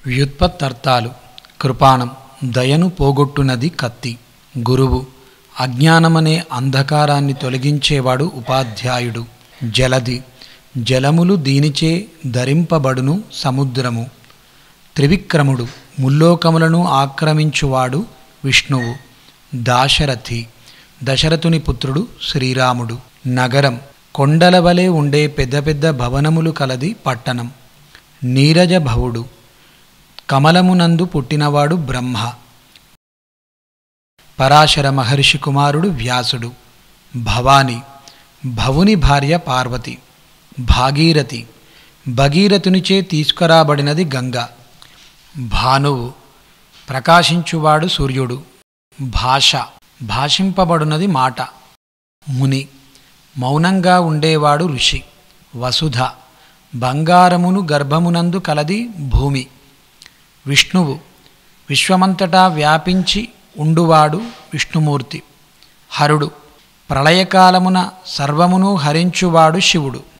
వ్యుత్పత్తర్థాలు. కృపాణం దయను పోగొట్టునది కత్తి. గురువు అజ్ఞానమనే అంధకారాన్ని తొలగించేవాడు ఉపాధ్యాయుడు. జలధి జలములు దీనిచే ధరింపబడును సముద్రము. త్రివిక్రముడు ముల్లోకములను ఆక్రమించువాడు విష్ణువు. దాశరథి దశరథుని పుత్రుడు శ్రీరాముడు. నగరం కొండల వలె ఉండే పెద్ద పెద్ద భవనములు కలది పట్టణం. నీరజభవుడు కమలమునందు పుట్టినవాడు బ్రహ్మ. పరాశర మహర్షి కుమారుడు వ్యాసుడు. భవాని భవుని భార్య పార్వతి. భాగీరథి భగీరథునిచే తీసుకురాబడినది గంగ. భానువు ప్రకాశించువాడు సూర్యుడు. భాష భాషింపబడునది మాట. ముని మౌనంగా ఉండేవాడు ఋషి. వసుధ బంగారమును గర్భమునందు కలది భూమి. విష్ణువు విశ్వమంతటా వ్యాపించి ఉండువాడు విష్ణుమూర్తి. హరుడు ప్రళయకాలమున సర్వమును హరించువాడు శివుడు.